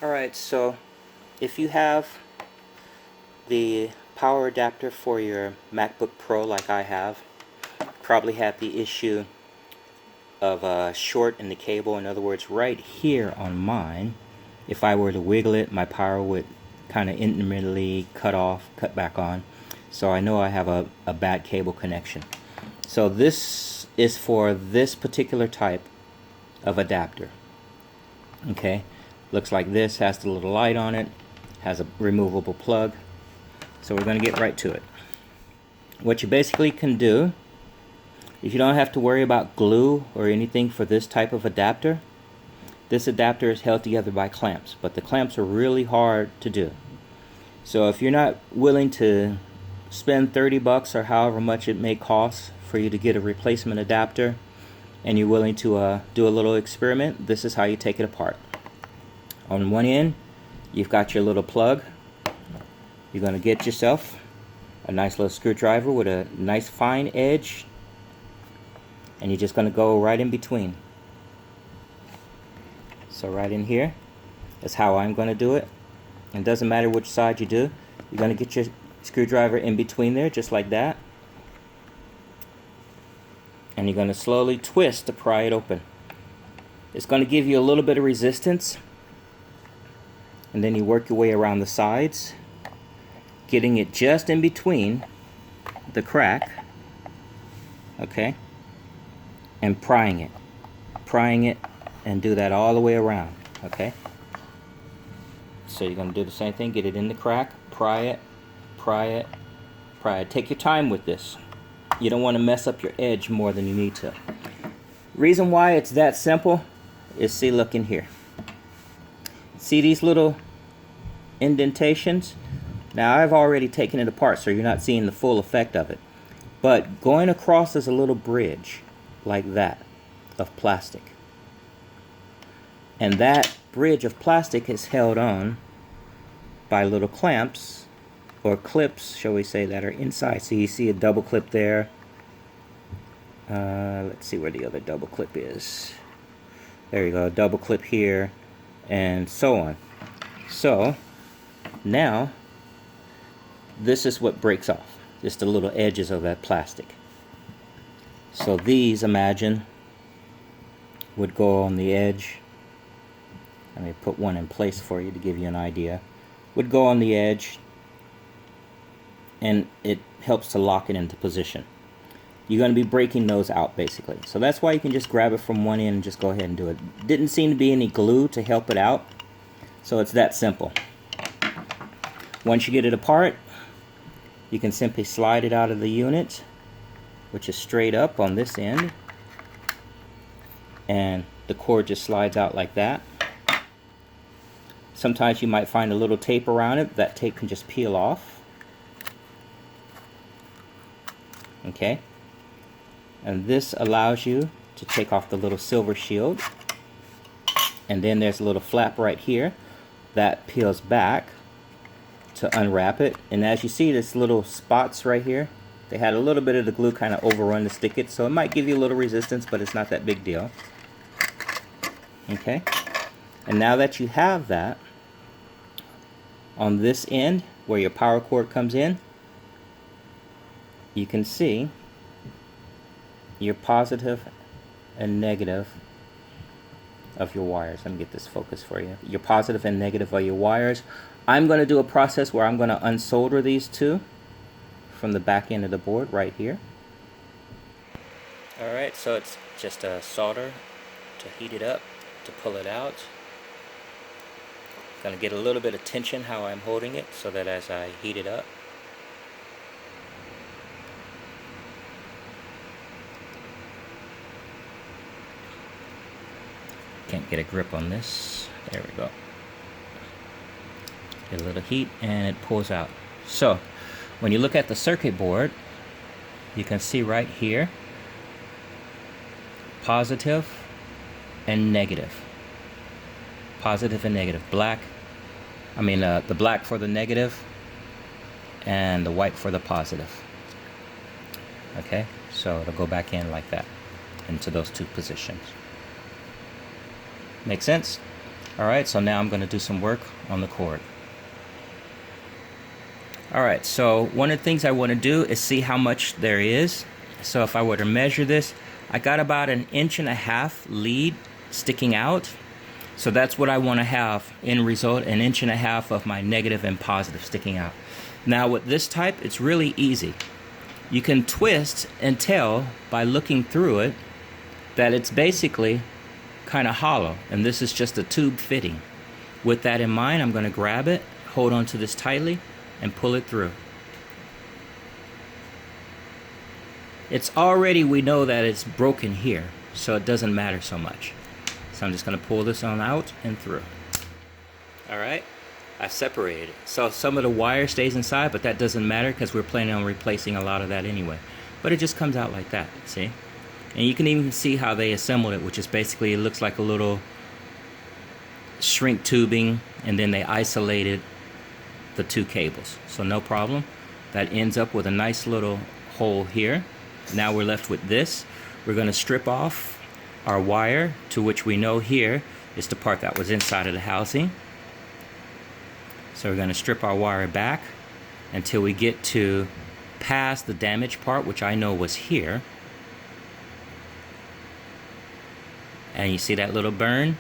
Alright, so if you have the power adapter for your MacBook Pro like I have, probably have the issue of a short in the cable. In other words, right here on mine, if I were to wiggle it, my power would kind of intermittently cut off, cut back on. So I know I have a bad cable connection. So this is for this particular type of adapter. Okay, looks like this, has the little light on it, has a removable plug. So we're going to get right to it. What you basically can do, if you don't have to worry about glue or anything for this type of adapter, this adapter is held together by clamps, but the clamps are really hard to do. So if you're not willing to spend 30 bucks or however much it may cost for you to get a replacement adapter, and you're willing to do a little experiment, this is how you take it apart. On one end, you've got your little plug. You're going to get yourself a nice little screwdriver with a nice fine edge, and you're just going to go right in between. So right in here is how I'm going to do it. And it doesn't matter which side you do. You're going to get your screwdriver in between there, just like that. And you're going to slowly twist to pry it open. It's going to give you a little bit of resistance. And then you work your way around the sides, getting it just in between the crack. Okay? And prying it. Prying it, and do that all the way around. Okay? So you're going to do the same thing. Get it in the crack. Pry it. Pry it. Pry it. Take your time with this. You don't want to mess up your edge more than you need to. Reason why it's that simple is, see, look in here. See these little indentations? Now I've already taken it apart, so you're not seeing the full effect of it. But going across is a little bridge like that of plastic. And that bridge of plastic is held on by little clamps or clips, shall we say, that are inside. So you see a double clip there. Let's see where the other double clip is. There you go, double clip here, and so on. So now this is what breaks off, just the little edges of that plastic. So these, imagine, would go on the edge. Let me put one in place for you to give you an idea. Would go on the edge, and it helps to lock it into position. You're going to be breaking those out basically. So that's why you can just grab it from one end and just go ahead and do it. Didn't seem to be any glue to help it out, so it's that simple. Once you get it apart, you can simply slide it out of the unit, which is straight up on this end, and the cord just slides out like that. Sometimes you might find a little tape around it. That tape can just peel off. Okay? And this allows you to take off the little silver shield. And then there's a little flap right here that peels back to unwrap it. And as you see, there's little spots right here. They had a little bit of the glue kind of overrun to stick it, so it might give you a little resistance, but it's not that big deal. Okay? And now that you have that, on this end where your power cord comes in, you can see your positive and negative of your wires. Let me get this focus for you. Your positive and negative of your wires. I'm going to do a process where I'm going to unsolder these two from the back end of the board right here. Alright, so it's just a solder to heat it up, to pull it out. Going to get a little bit of tension how I'm holding it, so that as I heat it up, can't get a grip on this. There we go. Get a little heat and it pulls out. So when you look at the circuit board, you can see right here positive and negative. Positive and negative. Black, the black for the negative and the white for the positive. Okay, so it'll go back in like that into those two positions. Make sense? Alright, so now I'm going to do some work on the cord. Alright, so one of the things I want to do is see how much there is. So if I were to measure this, I got about 1.5 inches lead sticking out. So that's what I want to have in result, 1.5 inches of my negative and positive sticking out. Now with this type, it's really easy. You can twist and tell by looking through it that it's basically kind of hollow, and this is just a tube fitting. With that in mind, I'm going to grab it, hold on to this tightly, and pull it through. It's already, we know that it's broken here, so it doesn't matter so much. So I'm just going to pull this on out and through. Alright, I separated it. So some of the wire stays inside, but that doesn't matter because we're planning on replacing a lot of that anyway. But it just comes out like that, see? And you can even see how they assembled it, which is basically, it looks like a little shrink tubing, and then they isolated the two cables. So no problem. That ends up with a nice little hole here. Now we're left with this. We're going to strip off our wire, to which we know here is the part that was inside of the housing. So we're going to strip our wire back until we get to past the damaged part, which I know was here. And you see that little burn?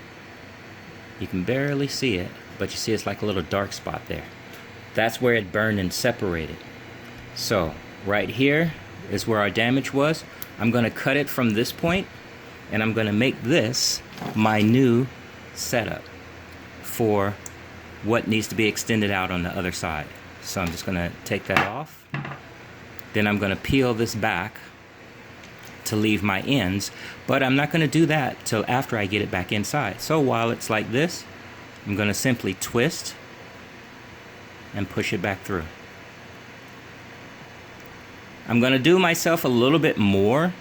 You can barely see it, but you see it's like a little dark spot there. That's where it burned and separated. So right here is where our damage was. I'm going to cut it from this point, and I'm going to make this my new setup for what needs to be extended out on the other side. So I'm just going to take that off. Then I'm going to peel this back to leave my ends, but I'm not going to do that till after I get it back inside. So while it's like this, I'm going to simply twist and push it back through. I'm going to do myself a little bit more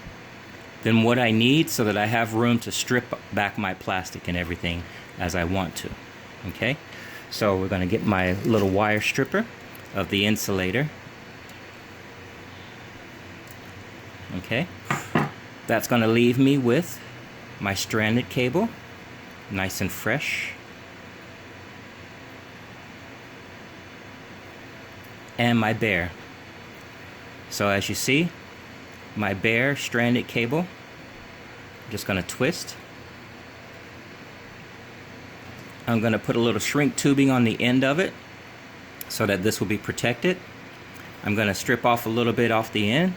than what I need so that I have room to strip back my plastic and everything as I want to. Okay, so we're going to get my little wire stripper of the insulator. Okay, that's going to leave me with my stranded cable, nice and fresh, and my bare. So as you see, my bare stranded cable, I'm just going to twist. I'm going to put a little shrink tubing on the end of it so that this will be protected. I'm going to strip off a little bit off the end,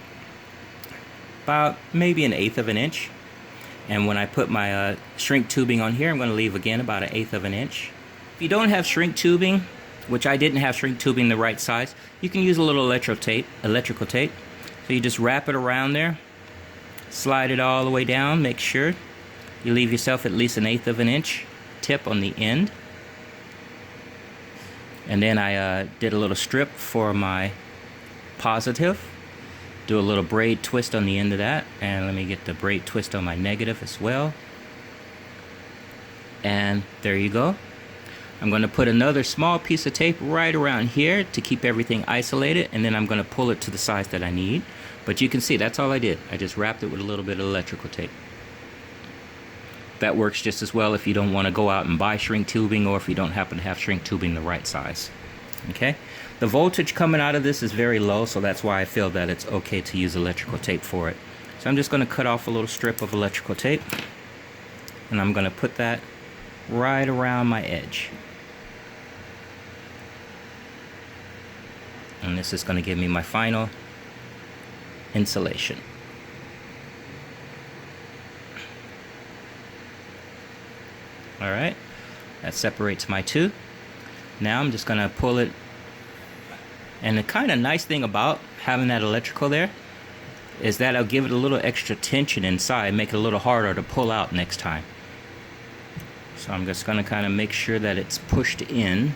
about maybe 1/8 inch. And when I put my shrink tubing on here, I'm going to leave again about 1/8 inch. If you don't have shrink tubing, which I didn't have shrink tubing the right size, you can use a little electrical tape. So you just wrap it around there, slide it all the way down, make sure you leave yourself at least 1/8 inch tip on the end. And then I did a little strip for my positive. Do a little braid twist on the end of that, and let me get the braid twist on my negative as well. And there you go. I'm going to put another small piece of tape right around here to keep everything isolated, and then I'm going to pull it to the size that I need. But you can see that's all I did. I just wrapped it with a little bit of electrical tape. That works just as well if you don't want to go out and buy shrink tubing, or if you don't happen to have shrink tubing the right size. Okay? The voltage coming out of this is very low, so that's why I feel that it's okay to use electrical tape for it. So I'm just going to cut off a little strip of electrical tape, and I'm going to put that right around my edge. And this is going to give me my final insulation. Alright, that separates my two. Now I'm just going to pull it. And the kind of nice thing about having that electrical there is that I'll give it a little extra tension inside, make it a little harder to pull out next time. So I'm just going to kind of make sure that it's pushed in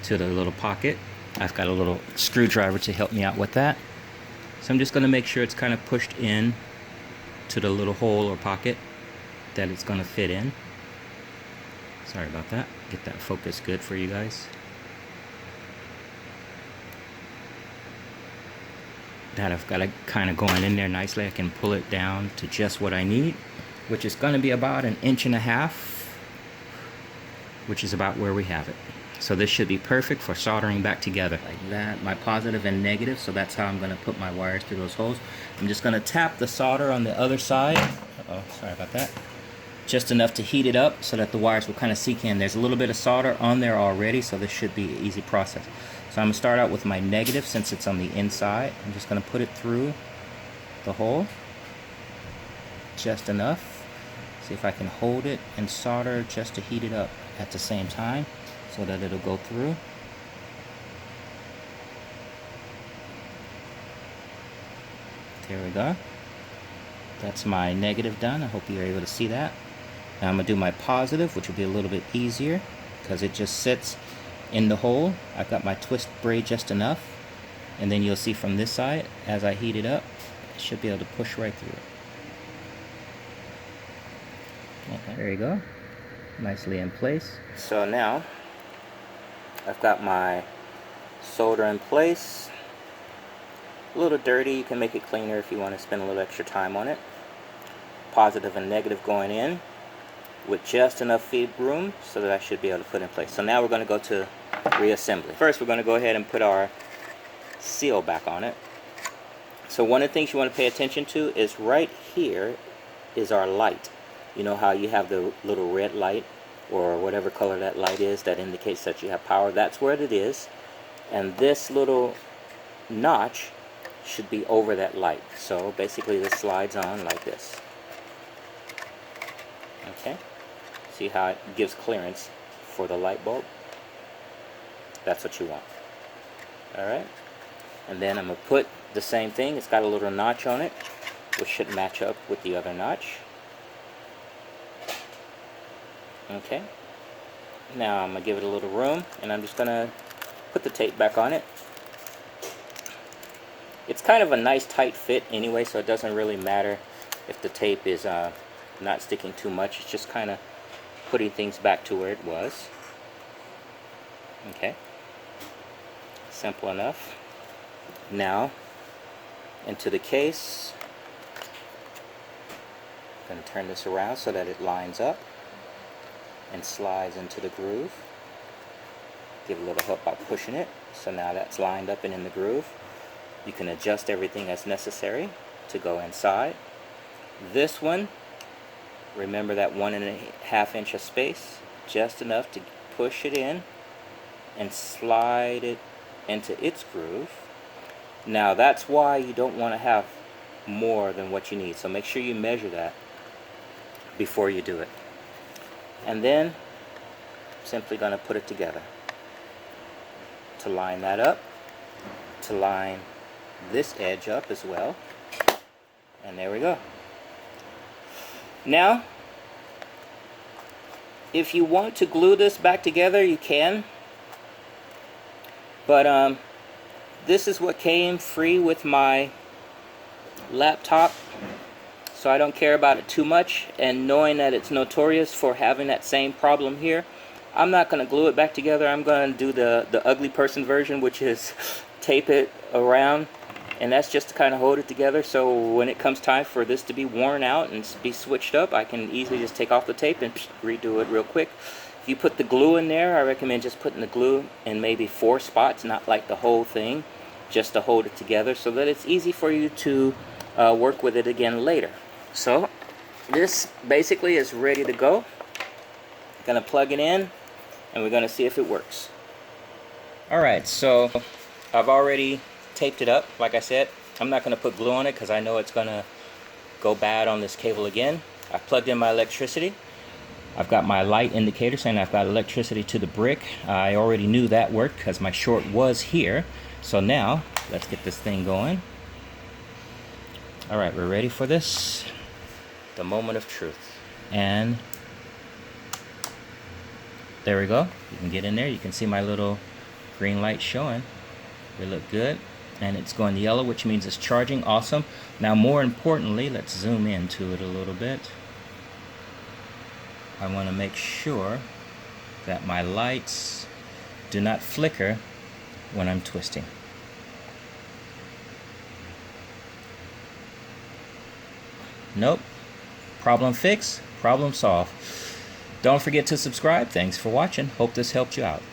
to the little pocket. I've got a little screwdriver to help me out with that. So I'm just going to make sure it's kind of pushed in to the little hole or pocket that it's going to fit in. Sorry about that. Get that focus good for you guys. That I've got it kind of going in there nicely. I can pull it down to just what I need, which is going to be about 1.5 inches which is about where we have it. So this should be perfect for soldering back together like that, my positive and negative. So that's how I'm going to put my wires through those holes. I'm just going to tap the solder on the other side. Uh-oh, sorry about that. Just enough to heat it up so that the wires will kind of seek in. There's a little bit of solder on there already, so this should be an easy process. So I'm going to start out with my negative since it's on the inside. I'm just going to put it through the hole just enough. See if I can hold it and solder just to heat it up at the same time so that it'll go through. There we go. That's my negative done. I hope you're able to see that. Now I'm going to do my positive, which will be a little bit easier because it just sits in the hole. I've got my twist braid just enough. And then you'll see from this side, as I heat it up, I should be able to push right through it. Okay. There you go. Nicely in place. So now, I've got my solder in place. A little dirty. You can make it cleaner if you want to spend a little extra time on it. Positive and negative going in with just enough feed room so that I should be able to put in place. So now we're going to go to reassembly. First we're going to go ahead and put our seal back on it. So one of the things you want to pay attention to is right here is our light. You know how you have the little red light or whatever color that light is that indicates that you have power? That's where it is. And this little notch should be over that light. So basically this slides on like this. Okay, see how it gives clearance for the light bulb? That's what you want. Alright, and then I'm going to put the same thing. It's got a little notch on it, which should match up with the other notch. Okay, now I'm going to give it a little room, and I'm just going to put the tape back on it. It's kind of a nice tight fit anyway, so it doesn't really matter if the tape is not sticking too much. It's just kind of putting things back to where it was. Okay, simple enough. Now into the case, I'm going to turn this around so that it lines up and slides into the groove. Give a little help by pushing it. So now that's lined up and in the groove. You can adjust everything as necessary to go inside. This one, remember that 1.5 inch of space, just enough to push it in and slide it into its groove. Now that's why you don't want to have more than what you need, so make sure you measure that before you do it. And then simply going to put it together to line that up, to line this edge up as well, and there we go. Now if you want to glue this back together, you can, but this is what came free with my laptop, so I don't care about it too much, and knowing that it's notorious for having that same problem here, I'm not going to glue it back together. I'm going to do the ugly person version, which is tape it around, and that's just to kind of hold it together, so when it comes time for this to be worn out and be switched up, I can easily just take off the tape and redo it real quick. If you put the glue in there, I recommend just putting the glue in maybe 4 spots, not like the whole thing, just to hold it together so that it's easy for you to work with it again later. So this basically is ready to go. Gonna plug it in and we're gonna see if it works. Alright, so I've already taped it up. Like I said, I'm not going to put glue on it because I know it's going to go bad on this cable again. I've plugged in my electricity. I've got my light indicator saying I've got electricity to the brick. I already knew that worked because my short was here. So now let's get this thing going. Alright, we're ready for this. The moment of truth. And there we go. You can get in there. You can see my little green light showing. They look good. And it's going yellow, which means it's charging. Awesome. Now more importantly, let's zoom into it a little bit. I want to make sure that my lights do not flicker when I'm twisting. Nope. Problem fixed, problem solved. Don't forget to subscribe. Thanks for watching. Hope this helped you out.